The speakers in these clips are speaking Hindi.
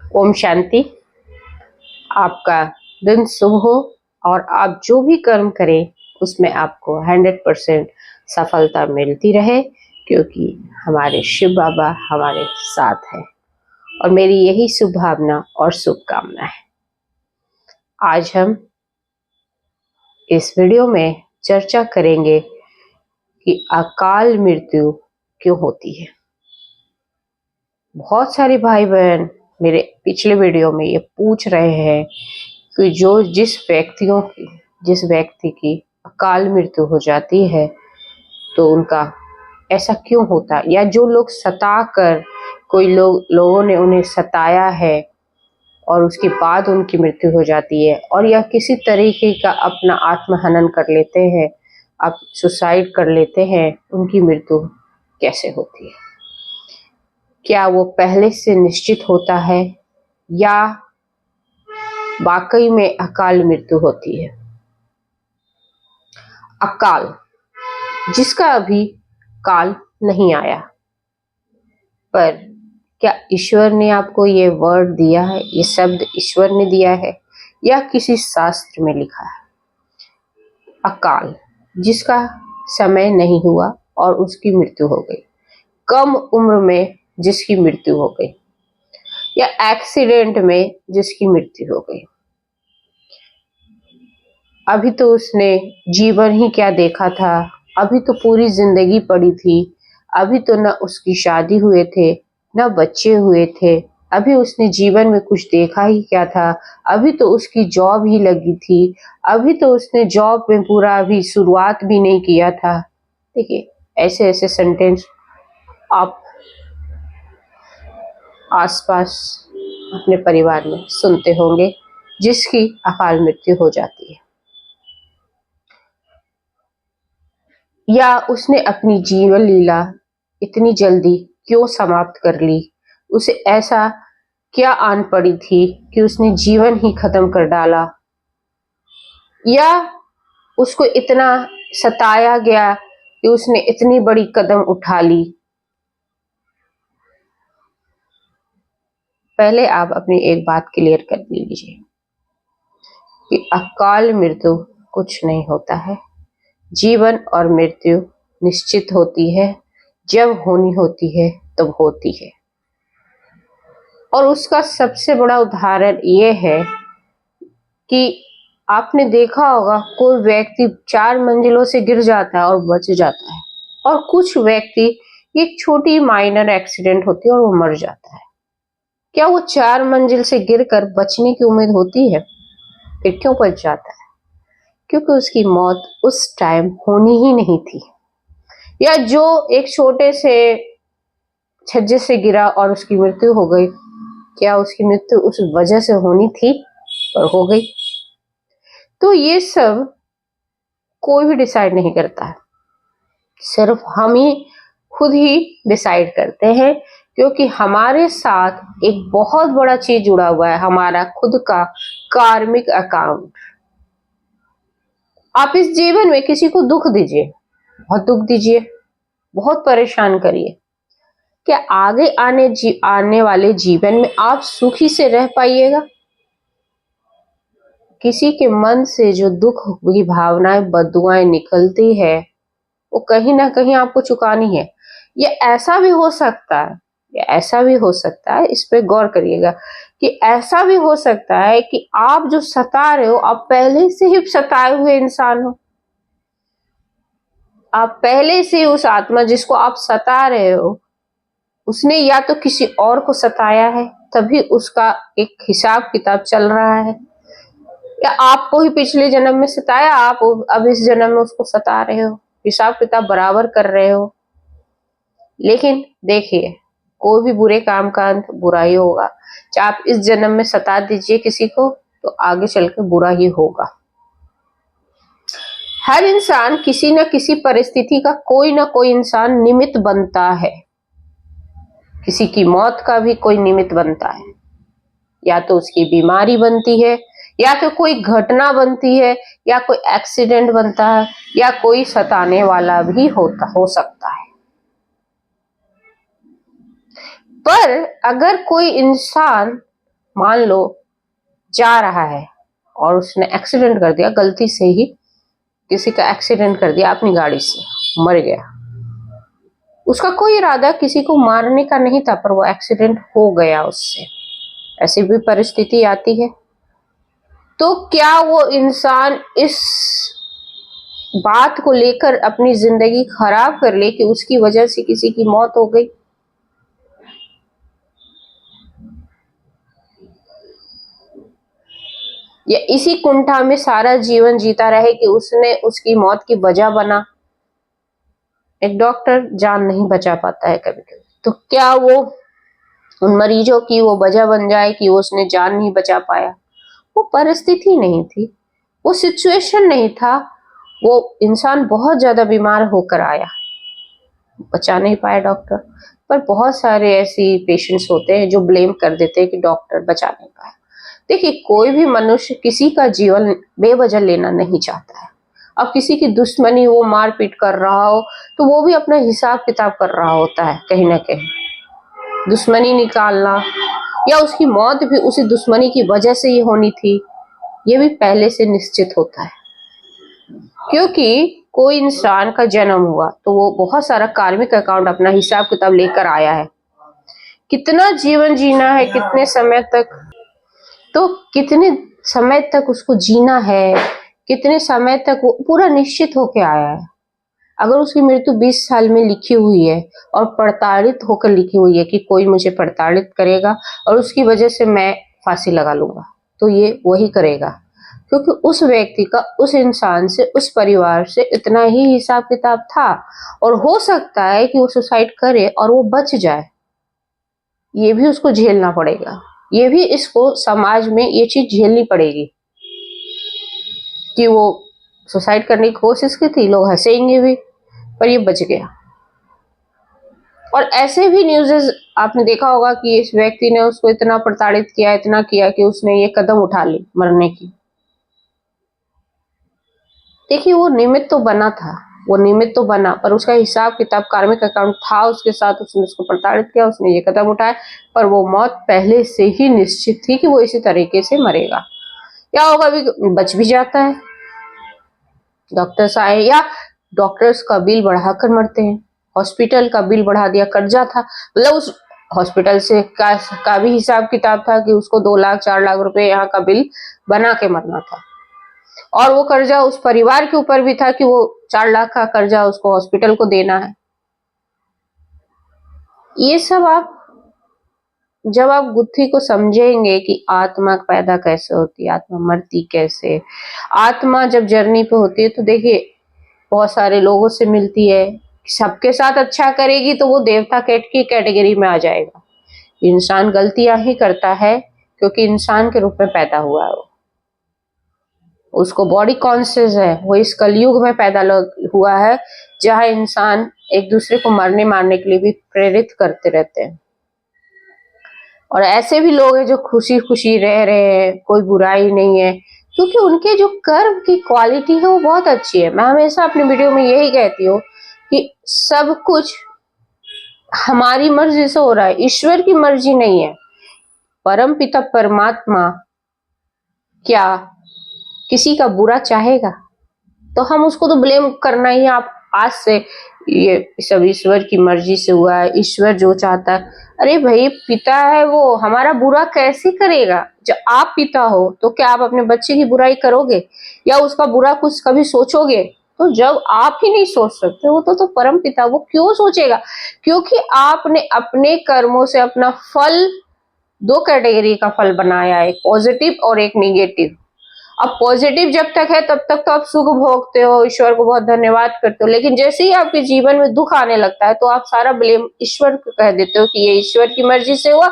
ओम शांति। आपका दिन शुभ हो और आप जो भी कर्म करें उसमें आपको 100% सफलता मिलती रहे, क्योंकि हमारे शिव बाबा हमारे साथ हैं और मेरी यही शुभ भावना और शुभकामना है। आज हम इस वीडियो में चर्चा करेंगे कि अकाल मृत्यु क्यों होती है। बहुत सारे भाई बहन मेरे पिछले वीडियो में ये पूछ रहे हैं कि जिस व्यक्ति की अकाल मृत्यु हो जाती है तो उनका ऐसा क्यों होता, या जो लोग लोगों ने उन्हें सताया है और उसके बाद उनकी मृत्यु हो जाती है, और या किसी तरीके का अपना आत्महनन कर लेते हैं, आप सुसाइड कर लेते हैं, उनकी मृत्यु कैसे होती है। क्या वो पहले से निश्चित होता है या वाकई में अकाल मृत्यु होती है। अकाल, जिसका अभी काल नहीं आया, पर क्या ईश्वर ने आपको ये वर्ड दिया है, ये शब्द ईश्वर ने दिया है या किसी शास्त्र में लिखा है। अकाल, जिसका समय नहीं हुआ और उसकी मृत्यु हो गई, कम उम्र में जिसकी मृत्यु हो गई, या एक्सीडेंट में जिसकी मृत्यु हो गई। अभी तो उसने जीवन ही क्या देखा था, अभी तो पूरी जिंदगी पड़ी थी, अभी तो न उसकी शादी हुए थे न बच्चे हुए थे, अभी उसने जीवन में कुछ देखा ही क्या था, अभी तो उसकी जॉब ही लगी थी, अभी तो उसने जॉब में पूरा अभी शुरुआत भी नहीं किया था। देखिए, ऐसे ऐसे सेंटेंस आप आसपास अपने परिवार में सुनते होंगे जिसकी अकाल मृत्यु हो जाती है। या उसने अपनी जीवन लीला इतनी जल्दी क्यों समाप्त कर ली, उसे ऐसा क्या आन पड़ी थी कि उसने जीवन ही खत्म कर डाला, या उसको इतना सताया गया कि उसने इतनी बड़ी कदम उठा ली। पहले आप अपनी एक बात क्लियर कर लीजिए कि अकाल मृत्यु कुछ नहीं होता है। जीवन और मृत्यु निश्चित होती है, जब होनी होती है तब होती है। और उसका सबसे बड़ा उदाहरण ये है कि आपने देखा होगा, कोई व्यक्ति 4 मंजिलों से गिर जाता है और बच जाता है, और कुछ व्यक्ति एक छोटी माइनर एक्सीडेंट होती है और वो मर जाता है। क्या वो 4 मंजिल से गिरकर बचने की उम्मीद होती है? फिर क्यों बच जाता है? क्योंकि उसकी मौत उस टाइम होनी ही नहीं थी। या जो एक छोटे से छज्जे से गिरा और उसकी मृत्यु हो गई, क्या उसकी मृत्यु उस वजह से होनी थी पर हो गई? तो ये सब कोई भी डिसाइड नहीं करता है, सिर्फ हम ही खुद ही डिसाइड करते हैं, क्योंकि हमारे साथ एक बहुत बड़ा चीज जुड़ा हुआ है, हमारा खुद का कार्मिक अकाउंट। आप इस जीवन में किसी को दुख दीजिए, बहुत दुख दीजिए, बहुत परेशान करिए, क्या आगे आने वाले जीवन में आप सुखी से रह पाइएगा? किसी के मन से जो दुख की भावनाएं, बद्दुआएं निकलती है, वो कहीं ना कहीं आपको चुकानी है। ये ऐसा भी हो सकता है, इस पे गौर करिएगा कि ऐसा भी हो सकता है कि आप जो सता रहे हो, आप पहले से ही सताए हुए इंसान हो। आप पहले से उस आत्मा जिसको आप सता रहे हो, उसने या तो किसी और को सताया है, तभी उसका एक हिसाब किताब चल रहा है, या आपको ही पिछले जन्म में सताया, आप अब इस जन्म में उसको सता रहे हो, हिसाब किताब बराबर कर रहे हो। लेकिन देखिए, कोई भी बुरे काम का अंत बुरा ही होगा। चाहे आप इस जन्म में सता दीजिए किसी को, तो आगे चल के बुरा ही होगा। हर इंसान किसी न किसी परिस्थिति का कोई ना कोई इंसान निमित्त बनता है। किसी की मौत का भी कोई निमित्त बनता है, या तो उसकी बीमारी बनती है, या तो कोई घटना बनती है, या कोई एक्सीडेंट बनता है, या कोई सताने वाला भी हो सकता है। पर अगर कोई इंसान मान लो जा रहा है और उसने एक्सीडेंट कर दिया, गलती से ही किसी का एक्सीडेंट कर दिया अपनी गाड़ी से, मर गया। उसका कोई इरादा किसी को मारने का नहीं था, पर वो एक्सीडेंट हो गया उससे। ऐसी भी परिस्थिति आती है। तो क्या वो इंसान इस बात को लेकर अपनी जिंदगी खराब कर ले कि उसकी वजह से किसी की मौत हो गई? या इसी कुंठा में सारा जीवन जीता रहे कि उसने उसकी मौत की वजह बना? एक डॉक्टर जान नहीं बचा पाता है कभी कभी, तो क्या वो उन मरीजों की वो वजह बन जाए कि उसने जान नहीं बचा पाया? वो परिस्थिति नहीं थी, वो सिचुएशन नहीं था, वो इंसान बहुत ज्यादा बीमार होकर आया, बचा नहीं पाया डॉक्टर। पर बहुत सारे ऐसी पेशेंट्स होते हैं जो ब्लेम कर देते हैं कि डॉक्टर बचा नहीं पाया। देखिए, कोई भी मनुष्य किसी का जीवन बेवजह लेना नहीं चाहता है। अब किसी की दुश्मनी वो मारपीट कर रहा हो तो वो भी अपना हिसाब किताब कर रहा होता है, कहीं ना कहीं दुश्मनी निकालना, या उसकी मौत भी उसी दुश्मनी की वजह से ही होनी थी, ये भी पहले से निश्चित होता है। क्योंकि कोई इंसान का जन्म हुआ तो वो बहुत सारा कार्मिक अकाउंट, अपना हिसाब किताब लेकर आया है। कितना जीवन जीना है, कितने समय तक, तो कितने समय तक उसको जीना है, कितने समय तक वो पूरा निश्चित होके आया है। अगर उसकी मृत्यु 20 साल में लिखी हुई है और प्रताड़ित होकर लिखी हुई है कि कोई मुझे प्रताड़ित करेगा और उसकी वजह से मैं फांसी लगा लूंगा, तो ये वही करेगा, क्योंकि उस व्यक्ति का उस इंसान से, उस परिवार से इतना ही हिसाब किताब था। और हो सकता है कि वो सुसाइड करे और वो बच जाए, ये भी उसको झेलना पड़ेगा। ये भी इसको समाज में ये चीज झेलनी पड़ेगी कि वो सुसाइड करने की कोशिश की थी, लोग हंसेंगे भी, पर ये बच गया। और ऐसे भी न्यूज़ेस आपने देखा होगा कि इस व्यक्ति ने उसको इतना प्रताड़ित किया, इतना किया कि उसने ये कदम उठा ली मरने की। देखिए, वो निमित्त तो बना था, वो निमित्त तो बना, पर उसका हिसाब किताब, कार्मिक अकाउंट था उसके साथ, उसने उसको प्रताड़ित किया, उसने ये कदम उठाया, पर वो मौत पहले से ही निश्चित थी कि वो इसी तरीके से मरेगा। क्या होगा, अभी बच भी जाता है, डॉक्टर्स आए, या डॉक्टर्स का बिल बढ़ाकर मरते हैं। हॉस्पिटल का बिल बढ़ा दिया, कर्जा था, मतलब उस हॉस्पिटल से का भी हिसाब किताब था कि उसको 2 लाख 4 लाख रुपए यहाँ का बिल बना के मरना था। और वो कर्जा उस परिवार के ऊपर भी था कि वो 4 लाख का कर्जा उसको हॉस्पिटल को देना है। ये सब आप जब आप गुत्थी को समझेंगे कि आत्मा पैदा कैसे होती है, आत्मा मरती कैसे, आत्मा जब जर्नी पे होती है तो देखिए बहुत सारे लोगों से मिलती है, सबके साथ अच्छा करेगी तो वो देवता की कैटेगरी में आ जाएगा। इंसान गलतियां ही करता है क्योंकि इंसान के रूप में पैदा हुआ है, उसको बॉडी कॉन्शियस है, वो इस कलयुग में पैदा हुआ है जहां इंसान एक दूसरे को मरने मारने के लिए भी प्रेरित करते रहते हैं। और ऐसे भी लोग हैं जो खुशी खुशी रह रहे हैं, कोई बुराई नहीं है, क्योंकि उनके जो कर्म की क्वालिटी है वो बहुत अच्छी है। मैं हमेशा अपनी वीडियो में यही कहती हूँ कि सब कुछ हमारी मर्जी से हो रहा है, ईश्वर की मर्जी नहीं है। परम पिता परमात्मा क्या किसी का बुरा चाहेगा? तो हम उसको तो ब्लेम करना ही, आप आज से ये सब ईश्वर की मर्जी से हुआ है, ईश्वर जो चाहता है। अरे भाई, पिता है वो, हमारा बुरा कैसे करेगा? जब आप पिता हो तो क्या आप अपने बच्चे की बुराई करोगे या उसका बुरा कुछ कभी सोचोगे? तो जब आप ही नहीं सोच सकते हो तो परम पिता वो क्यों सोचेगा? क्योंकि आपने अपने कर्मों से अपना फल, 2 कैटेगरी का फल बनाया है, एक पॉजिटिव और एक निगेटिव। अब पॉजिटिव जब तक है तब तक तो आप सुख भोगते हो, ईश्वर को बहुत धन्यवाद करते हो, लेकिन जैसे ही आपके जीवन में दुख आने लगता है तो आप सारा ब्लेम ईश्वर को कह देते हो कि ये ईश्वर की मर्जी से हुआ,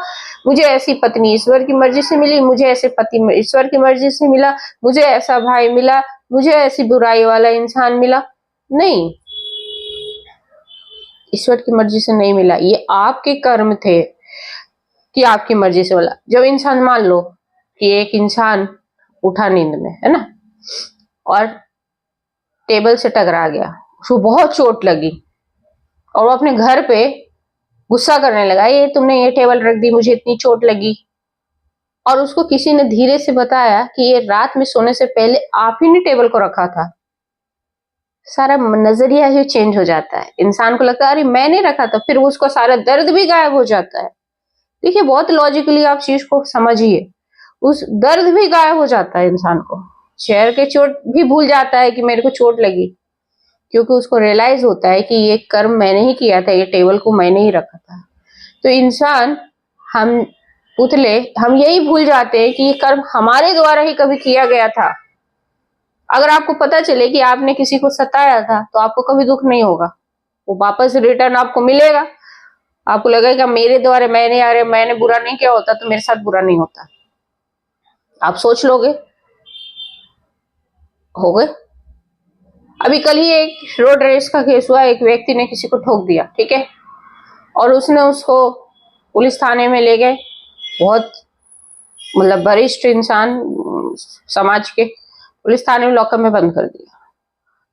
मुझे ऐसी पत्नी ईश्वर की मर्जी से मिली, मुझे ऐसे पति ईश्वर की मर्जी से मिला, मुझे ऐसा भाई मिला, मुझे ऐसी बुराई वाला इंसान मिला। नहीं, ईश्वर की मर्जी से नहीं मिला, ये आपके कर्म थे कि आपकी मर्जी से मिला। जब इंसान, मान लो कि एक इंसान उठा नींद में, है ना, और टेबल से टकरा गया, उसको बहुत चोट लगी और वो अपने घर पे गुस्सा करने लगा, ये तुमने ये टेबल रख दी, मुझे इतनी चोट लगी। और उसको किसी ने धीरे से बताया कि ये रात में सोने से पहले आप ही ने टेबल को रखा था, सारा नजरिया ही चेंज हो जाता है। इंसान को लगता है अरे मैंने रखा था, फिर उसका सारा दर्द भी गायब हो जाता है। देखिए बहुत लॉजिकली आप चीज को समझिए, उस दर्द भी गायब हो जाता है। इंसान को चेयर के चोट भी भूल जाता है कि मेरे को चोट लगी, क्योंकि उसको रियलाइज होता है कि ये कर्म मैंने ही किया था, ये टेबल को मैंने ही रखा था। तो इंसान, हम पुतले, हम यही भूल जाते हैं कि ये कर्म हमारे द्वारा ही कभी किया गया था। अगर आपको पता चले कि आपने किसी को सताया था तो आपको कभी दुख नहीं होगा, वो वापस रिटर्न आपको मिलेगा। आपको लगेगा मेरे द्वारा मैंने बुरा नहीं किया होता तो मेरे साथ बुरा नहीं होता। आप सोच लोगे, हो गए। अभी कल ही एक रोड रेस का केस हुआ, एक व्यक्ति ने किसी को ठोक दिया, ठीक है, और उसने उसको पुलिस थाने में ले गए। बहुत मतलब वरिष्ठ इंसान समाज के, पुलिस थाने में लॉकअप में बंद कर दिया।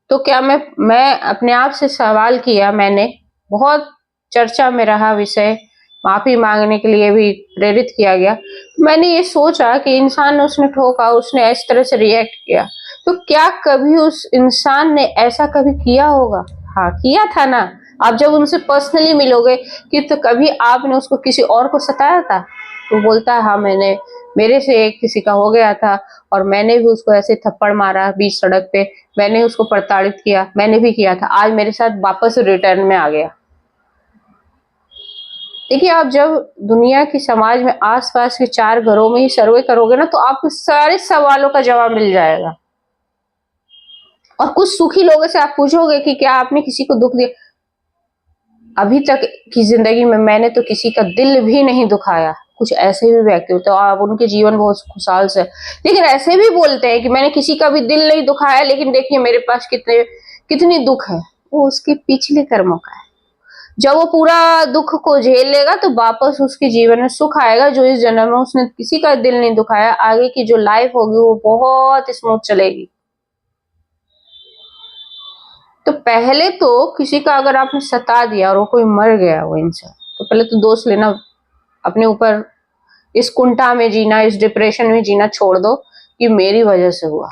तो क्या मैं अपने आप से सवाल किया, मैंने बहुत चर्चा में रहा विषय, माफी मांगने के लिए भी प्रेरित किया गया। मैंने ये सोचा कि इंसान ने, उसने ठोका, उसने इस तरह से रिएक्ट किया, तो क्या कभी उस इंसान ने ऐसा कभी किया होगा? हाँ किया था ना। आप जब उनसे पर्सनली मिलोगे कि तो कभी आपने उसको किसी और को सताया था? तो बोलता है हाँ मैंने, मेरे से एक किसी का हो गया था और मैंने भी उसको ऐसे थप्पड़ मारा बीच सड़क पे, मैंने उसको प्रताड़ित किया, मैंने भी किया था, आज मेरे साथ वापस रिटर्न में आ गया। देखिए आप जब दुनिया की समाज में आसपास के 4 घरों में ही सर्वे करोगे ना, तो आपको सारे सवालों का जवाब मिल जाएगा। और कुछ सुखी लोगों से आप पूछोगे कि क्या आपने किसी को दुख दिया? अभी तक की जिंदगी में मैंने तो किसी का दिल भी नहीं दुखाया। कुछ ऐसे भी व्यक्ति होते हैं और उनके जीवन बहुत खुशहाल से, लेकिन ऐसे भी बोलते हैं कि मैंने किसी का भी दिल नहीं दुखाया, लेकिन देखिए मेरे पास कितनी दुख है। वो उसके पिछले कर्मों का है। जब वो पूरा दुख को झेल लेगा तो वापस उसके जीवन में सुख आएगा, जो इस जन्म में उसने किसी का दिल नहीं दुखाया। आगे की जो लाइफ होगी वो बहुत स्मूथ चलेगी। तो पहले तो किसी का अगर आपने सता दिया और वो कोई मर गया वो इंसान, तो पहले तो दोष लेना अपने ऊपर, इस कुंठा में जीना, इस डिप्रेशन में जीना छोड़ दो कि मेरी वजह से हुआ।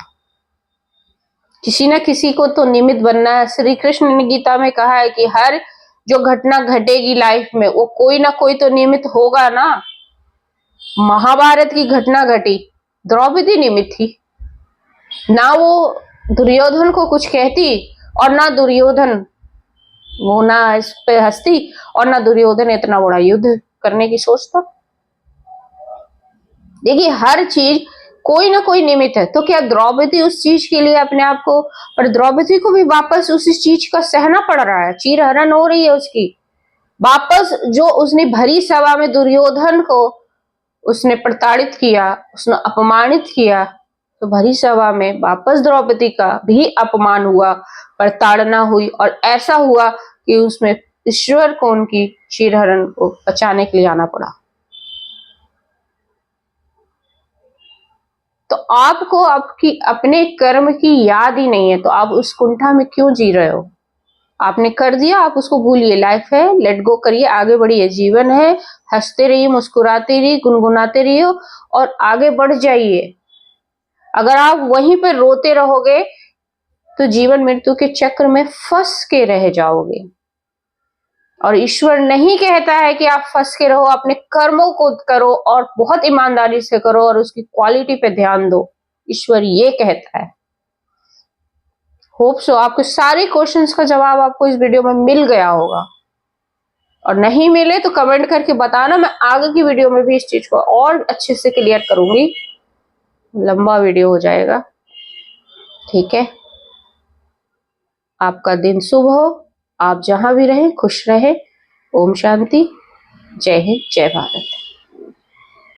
किसी ना किसी को तो निमित्त बनना है। श्री कृष्ण ने गीता में कहा है कि हर जो घटना घटेगी लाइफ में, वो कोई ना कोई तो निमित्त होगा ना। महाभारत की घटना घटी, द्रौपदी निमित्त थी ना। वो दुर्योधन को कुछ कहती और ना दुर्योधन, वो ना इस पे हंसती और ना दुर्योधन इतना बड़ा युद्ध करने की सोचता। देखिए हर चीज कोई ना कोई निमित्त है। तो क्या द्रौपदी उस चीज के लिए अपने आप को, पर द्रौपदी को भी वापस उसी चीज का सहना पड़ रहा है, चीरहरण हो रही है उसकी। वापस जो उसने भरी सभा में दुर्योधन को उसने प्रताड़ित किया, उसने अपमानित किया, तो भरी सभा में वापस द्रौपदी का भी अपमान हुआ, प्रताड़ना हुई, और ऐसा हुआ कि उसमें ईश्वर को उनकी चीरहरण को बचाने के लिए आना पड़ा। तो आपको आपकी अपने कर्म की याद ही नहीं है, तो आप उस कुंठा में क्यों जी रहे हो? आपने कर दिया, आप उसको भूलिए। लाइफ है, लेट गो करिए, आगे बढ़िए। जीवन है, हंसते रहिए, मुस्कुराते रहिए, गुनगुनाते रहिए और आगे बढ़ जाइए। अगर आप वहीं पर रोते रहोगे तो जीवन मृत्यु के चक्र में फंस के रह जाओगे। और ईश्वर नहीं कहता है कि आप फंस के रहो, अपने कर्मों को करो और बहुत ईमानदारी से करो और उसकी क्वालिटी पे ध्यान दो। ईश्वर ये कहता है। होप सो आपके सारे क्वेश्चंस का जवाब आपको इस वीडियो में मिल गया होगा, और नहीं मिले तो कमेंट करके बताना। मैं आगे की वीडियो में भी इस चीज को और अच्छे से क्लियर करूंगी। लंबा वीडियो हो जाएगा, ठीक है। आपका दिन शुभ हो, आप जहां भी रहें खुश रहें। ओम शांति। जय हिंद, जय भारत।